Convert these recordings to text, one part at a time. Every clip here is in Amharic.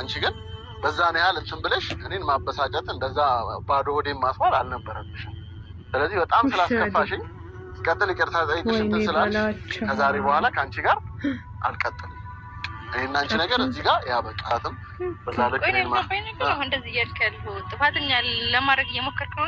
አንቺ ግን በዛን ያህል እንትን ብለሽ እኔን ማበሳጨት እንደዛ ባዶ ሆዴን ማስዋል አልነበረብሽም። ስለዚህ በጣም ስላስከፋሽኝ ቀጥል ይቅርታ ጠይቅሽ እንትን ስላልሽ ከዛሬ በኋላ ከአንቺ ጋር አልቀጥልም። እኔና አንቺ ነገር እዚህ ጋር ያበቃትም በዛ ልክ ነው እንደዚህ እያልከው ጥፋተኛ ለማድረግ እየሞከርክ ነው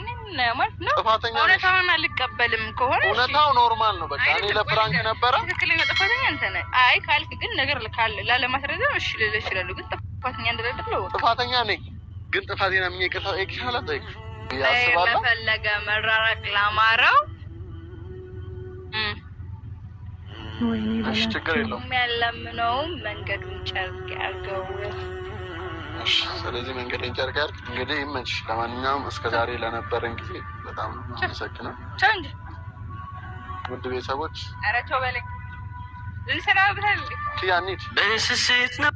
ማለት ነው። ጥፋተኛ እውነታውን አልቀበልም ከሆነ እውነታው ኖርማል ነው። በቃ እኔ ለፍራንክ ነበረ ትክክለኛ ጥፋተኛ አንተ ነህ። አይ ካልክ ግን ነገር ካለ ላለማስረዘም እሺ ልልሽ እችላለሁ። ግን ጥፋተኛ እንደሌለው ጥፋተኛ ነኝ። ግን ጥፋቴን አምኜ ይቅርታ ጠይቅሻለሁ። ጠይቅሽ ያስባለሁ ፈለገ መራራቅ ላማረው ወይኔ እሺ ችግር የለውም። የሚያለምነው መንገዱን ጨርቅ ያርገው። እሺ ስለዚህ መንገዱን ጨርቅ ያርግ። እንግዲህ ይመችሽ። ለማንኛውም እስከዛሬ ለነበረን ጊዜ በጣም አመሰግናለሁ። ቻንጅ ውድ ቤተሰቦች ኧረ ቻው በለኝ ልሰራ ብታል ቲያኒት በስስት ነው።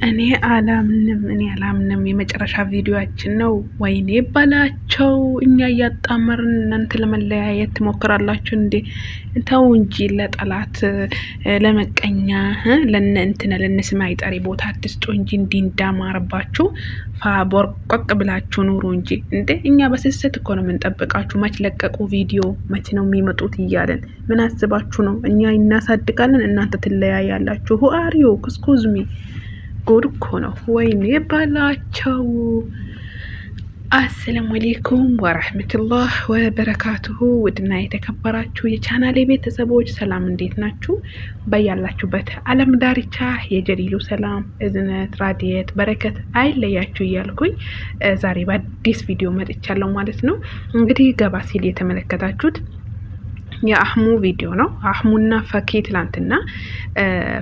እኔ አላምንም። የመጨረሻ ቪዲዮአችን ነው። ወይኔ ባላቸው እኛ እያጣመርን እናንተ ለመለያየት ትሞክራላችሁ እንዴ? ተው እንጂ ለጠላት ለመቀኛ ለነስም አይጠሪ ቦታ አትስጡ እንጂ እንዲህ እንዳማረባችሁ ቦርቆቅ ብላችሁ ኑሩ እንጂ እንዴ። እኛ በስስት እኮ ነው የምንጠብቃችሁ። መች ለቀቁ ቪዲዮ መች ነው የሚመጡት እያለን ምን አስባችሁ ነው? እኛ እናሳድጋለን እናንተ ትለያያላችሁ። ሁ አር ዩ ኤክስኩዝ ሚ ጉድ እኮ ነው። ወይኔ ባላቸው። አሰላሙ አለይኩም ወራህመቱላህ ወበረካቱሁ። ውድና የተከበራችሁ የቻናሌ ቤተሰቦች ሰላም እንዴት ናችሁ? በያላችሁበት ዓለም ዳርቻ የጀሊሉ ሰላም እዝነት ራዲየት በረከት አይለያችሁ እያልኩኝ ዛሬ በአዲስ ቪዲዮ መጥቻለሁ ማለት ነው። እንግዲህ ገባ ሲል የተመለከታችሁት የአህሙ ቪዲዮ ነው። አህሙና ፈኪ ትላንትና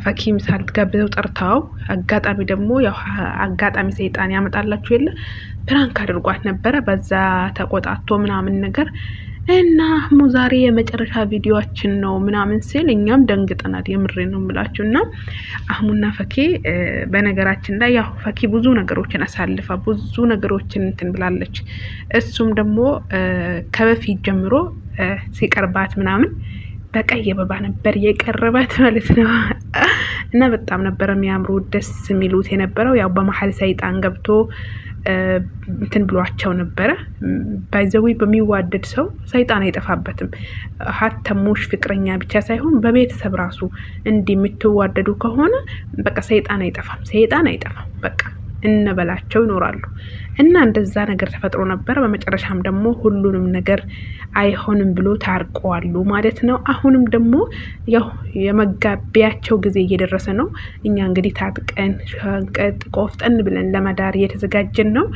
ፈኪ ምሳል ጋብዘው ጠርታው አጋጣሚ ደግሞ ያው አጋጣሚ ሰይጣን ያመጣላችሁ የለ ፕራንክ አድርጓት ነበረ። በዛ ተቆጣቶ ምናምን ነገር እና አህሙ ዛሬ የመጨረሻ ቪዲዮአችን ነው ምናምን ሲል እኛም ደንግጠናል። የምሬ ነው የምላችሁ። እና አህሙና ፈኪ በነገራችን ላይ ያው ፈኪ ብዙ ነገሮችን አሳልፋ ብዙ ነገሮችን እንትን ብላለች። እሱም ደግሞ ከበፊት ጀምሮ ሲቀርባት ምናምን በቀይ አበባ ነበር የቀረባት ማለት ነው። እና በጣም ነበር የሚያምሩ ደስ የሚሉት የነበረው። ያው በመሀል ሰይጣን ገብቶ እንትን ብሏቸው ነበረ። ባይዘዊ በሚዋደድ ሰው ሰይጣን አይጠፋበትም። ሀተሙሽ ፍቅረኛ ብቻ ሳይሆን በቤተሰብ ራሱ እንዲህ የምትዋደዱ ከሆነ በቃ ሰይጣን አይጠፋም። በቃ እንበላቸው ይኖራሉ። እና እንደዛ ነገር ተፈጥሮ ነበር። በመጨረሻም ደግሞ ሁሉንም ነገር አይሆንም ብሎ ታርቀዋሉ ማለት ነው። አሁንም ደግሞ ያው የመጋቢያቸው ጊዜ እየደረሰ ነው። እኛ እንግዲህ ታጥቀን ሸንቀጥ ቆፍጠን ብለን ለመዳር እየተዘጋጀን ነው።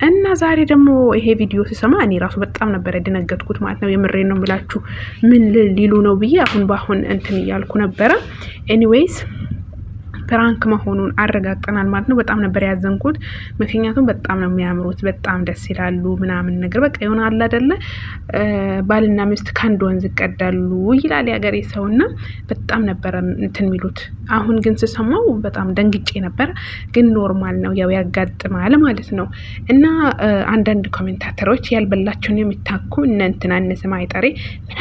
እና ዛሬ ደግሞ ይሄ ቪዲዮ ሲሰማ እኔ ራሱ በጣም ነበር ያደነገጥኩት ማለት ነው። የምሬን ነው የምላችሁ። ምን ሊሉ ነው ብዬ አሁን እንትን እያልኩ ነበረ። ኤኒዌይስ ፕራንክ መሆኑን አረጋግጠናል ማለት ነው። በጣም ነበር ያዘንኩት። ምክንያቱም በጣም ነው የሚያምሩት፣ በጣም ደስ ይላሉ ምናምን ነገር በቃ የሆነ አለ አይደለ ባልና ሚስት ከአንድ ወንዝ ይቀዳሉ ይላል ያገሬ ሰውና በጣም ነበር እንትን የሚሉት። አሁን ግን ስሰማው በጣም ደንግጬ ነበር። ግን ኖርማል ነው ያው ያጋጥማል ማለት ነው። እና አንዳንድ ኮሜንታተሮች ያልበላቸውን የሚታኩ እንትና እነስም አይጠሬ ምን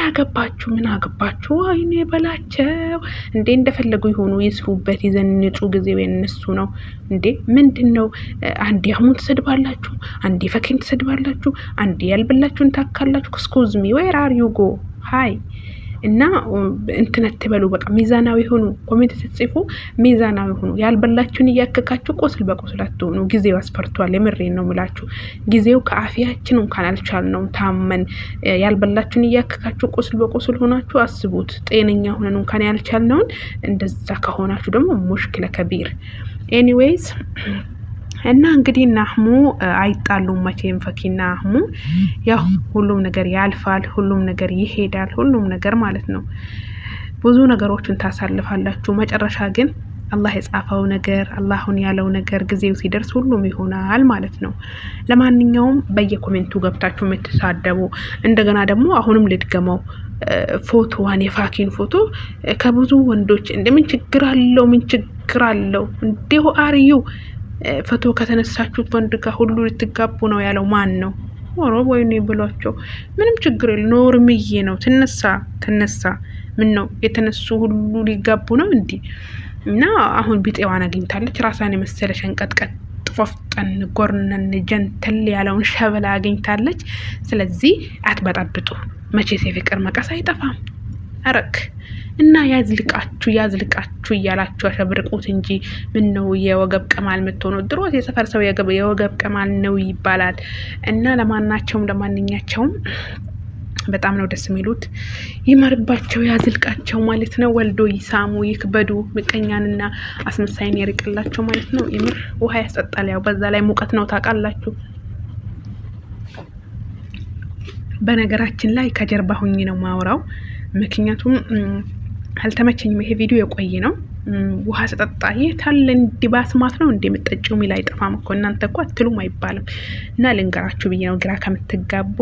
አገባችሁ አይኔ በላቸው እንዴ እንደፈለጉ ይሆኑ ይስሩበት ይዘን ንጹህ ጊዜ የነሱ ነው እንዴ? ምንድነው? አንዴ አህሙን ትሰድባላችሁ፣ አንዴ ፈኪን ትሰድባላችሁ፣ አንዴ ያልበላችሁን ታካላችሁ። ኤክስኩዝ ሚ ዌር አር ዩ ጎ ሃይ። እና እንትን አትበሉ። በቃ ሚዛናዊ ሆኑ። ኮሜንት ስትጽፉ ሚዛናዊ ሆኑ። ያልበላችሁን እያከካችሁ ቁስል በቁስል አትሆኑ። ጊዜው አስፈርቷል። የምሬን ነው የምላችሁ። ጊዜው ከአፊያችን እንኳን አልቻልነውም ታመን ያልበላችሁን እያከካችሁ ቁስል በቁስል ሆናችሁ አስቡት። ጤነኛ ሆነን እንኳን ያልቻልነውን እንደዛ ከሆናችሁ ደግሞ ሙሽኪለ ከቢር። ኤኒዌይስ እና እንግዲህ አህሙ አይጣሉም መቼም። ፈኪና አህሙ ያው ሁሉም ነገር ያልፋል፣ ሁሉም ነገር ይሄዳል፣ ሁሉም ነገር ማለት ነው። ብዙ ነገሮችን ታሳልፋላችሁ። መጨረሻ ግን አላህ የጻፈው ነገር አላሁን ያለው ነገር ጊዜው ሲደርስ ሁሉም ይሆናል ማለት ነው። ለማንኛውም በየኮሜንቱ ገብታችሁ የምትሳደቡ እንደገና ደግሞ አሁንም ልድገመው ፎቶዋን የፋኪን ፎቶ ከብዙ ወንዶች እንደምን ችግር አለው እንዴው አርዩ ፎቶ ከተነሳችሁት ወንድ ጋር ሁሉ ልትጋቡ ነው ያለው ማን ነው? ወሮ ወይኔ ብሏቸው ምንም ችግር የለም። ኖርምዬ ነው። ትነሳ ምን ነው የተነሱ ሁሉ ሊጋቡ ነው እንዴ? እና አሁን ቢጤዋን አግኝታለች። ራሷን የመሰለ ሸንቀጥቀጥ ፎፍጠን ጎርነን ጀንተል ያለውን ሸበላ አግኝታለች። ስለዚህ አትበጣብጡ። መቼስ የፍቅር መቀስ አይጠፋም። አረክ እና ያዝልቃችሁ እያላችሁ አሸብርቁት እንጂ ምን ነው የወገብ ቅማል የምትሆነው? ድሮት የሰፈር ሰው የወገብ ቅማል ነው ይባላል። እና ለማንኛቸውም በጣም ነው ደስ የሚሉት። ይመርባቸው፣ ያዝልቃቸው ማለት ነው። ወልዶ ይሳሙ፣ ይክበዱ፣ ምቀኛንና አስመሳይን ያርቅላቸው ማለት ነው። ይምር ውሃ ያስጠጣል። ያው በዛ ላይ ሙቀት ነው ታውቃላችሁ። በነገራችን ላይ ከጀርባ ሁኝ ነው ማውራው፣ ምክንያቱም አልተመቸኝም። ይሄ ቪዲዮ የቆየ ነው። ውሃ ስጠጣ የታለ እንዲባስማት ነው እንደምትጠጪው ሚል አይጠፋም እኮ እናንተ እኮ አትሉም አይባልም። እና ልንገራችሁ ብዬ ነው፣ ግራ ከምትጋቡ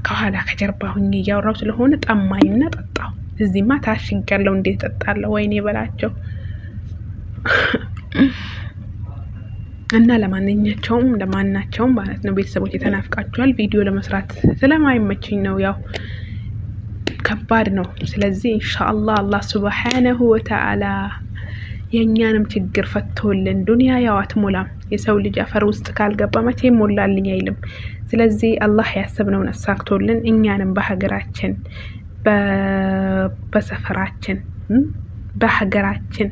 ከኋላ ከጀርባ ሁኝ እያወራው ስለሆነ ጠማኝና ጠጣው። እዚህማ ታሽጋለሁ፣ እንዴት ጠጣለሁ? ወይኔ በላቸው። እና ለማናቸውም ማለት ነው ቤተሰቦች የተናፍቃችኋል። ቪዲዮ ለመስራት ስለማይመችኝ ነው፣ ያው ከባድ ነው። ስለዚህ ኢንሻአላህ አላህ ሱብሓነሁ ወተዓላ የእኛንም ችግር ፈቶልን፣ ዱንያ ያው አትሞላም። የሰው ልጅ አፈር ውስጥ ካልገባ መቼ ሞላልኝ አይልም። ስለዚህ አላህ ያሰብነውን አሳክቶልን እኛንም በሀገራችን፣ በሰፈራችን፣ በሀገራችን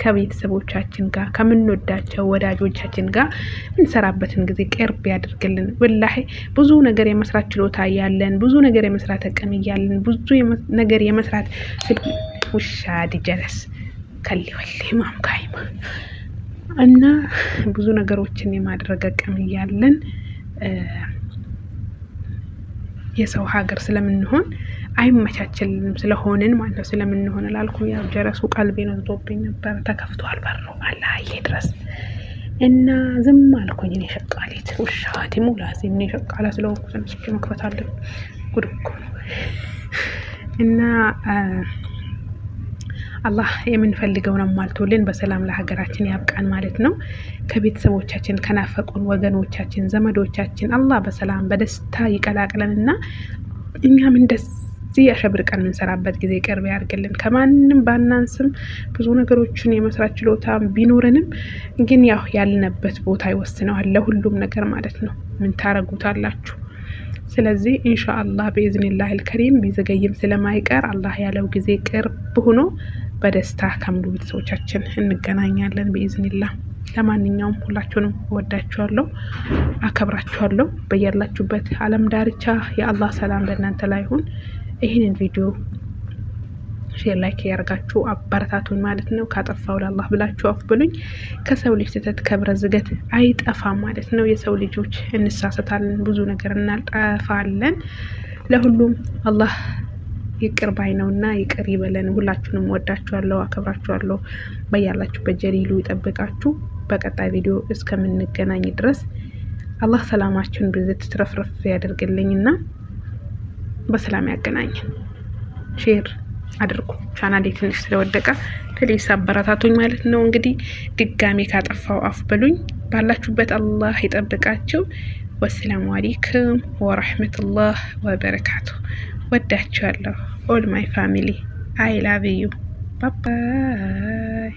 ከቤተሰቦቻችን ጋር ከምንወዳቸው ወዳጆቻችን ጋር እንሰራበትን ጊዜ ቅርብ ያድርግልን። ወላሂ ብዙ ነገር የመስራት ችሎታ ያለን፣ ብዙ ነገር የመስራት አቅም ያለን፣ ብዙ ነገር የመስራት ውሻ ዲጀለስ ከሊ ወሊ ማምካይማ እና ብዙ ነገሮችን የማድረግ አቅም ያለን የሰው ሀገር ስለምንሆን አይመቻችልንም ስለሆንን ማለት ነው። ስለምንሆን ላልኩ ያው ጀረሱ ቀልቤን ወዝዶብኝ ነበር። ተከፍቷል በሩ አላህ ድረስ እና ዝም አልኩኝ። እኔ ሸቃሊት ውሻቲ ሙላዚ እኔ ሸቃላ ስለሆንኩ ትንሽ መክፈት አለ ጉድ እኮ ነው። እና አላህ የምንፈልገውን አሟልቶልን በሰላም ለሀገራችን ያብቃን ማለት ነው። ከቤተሰቦቻችን ከናፈቁን ወገኖቻችን ዘመዶቻችን አላህ በሰላም በደስታ ይቀላቅለንና እኛም እንደዚህ አሸብርቀን የምንሰራበት ጊዜ ቅርብ ያድርግልን። ከማንም ባናንስም ብዙ ነገሮችን የመስራት ችሎታ ቢኖረንም ግን ያው ያልነበት ቦታ ይወስነዋል ለሁሉም ነገር ማለት ነው። ምን ታረጉታላችሁ? ስለዚህ ኢንሻአላህ በኢዝኒላህ አልከሪም ቢዘገይም ስለማይቀር አላህ ያለው ጊዜ ቅርብ ሆኖ በደስታ ከሙሉ ቤተሰቦቻችን እንገናኛለን በኢዝኒላህ። ለማንኛውም ሁላችሁንም ወዳችኋለሁ፣ አከብራችኋለሁ። በያላችሁበት ዓለም ዳርቻ የአላህ ሰላም በእናንተ ላይ ይሁን። ይህንን ቪዲዮ ሼር ላይክ ያርጋችሁ አበረታቱኝ ማለት ነው። ካጠፋው ለአላህ ብላችሁ አፍ ብሉኝ። ከሰው ልጅ ስህተት ከብረ ዝገት አይጠፋም ማለት ነው። የሰው ልጆች እንሳሳታለን፣ ብዙ ነገር እናጠፋለን። ለሁሉም አላህ ይቅር ባይ ነውና ይቅር ይበለን። ሁላችሁንም ወዳችኋለሁ፣ አከብራችኋለሁ። በያላችሁበት ጀሊሉ ይጠብቃችሁ። በቀጣይ ቪዲዮ እስከምንገናኝ ድረስ አላህ ሰላማችሁን ብዝት ትረፍረፍ ያደርግልኝና በሰላም ያገናኘን። ሼር አድርጉ። ቻናሌ ትንሽ ስለወደቀ ፕሊስ አበረታቱኝ ማለት ነው። እንግዲህ ድጋሜ ካጠፋው አፍ በሉኝ። ባላችሁበት አላህ ይጠብቃችሁ። ወሰላሙ አለይኩም ወራህመቱላህ ወበረካቱ። ወዳችኋለሁ። ኦል ማይ ፋሚሊ አይ ላቭ ዩ ባይ ባይ።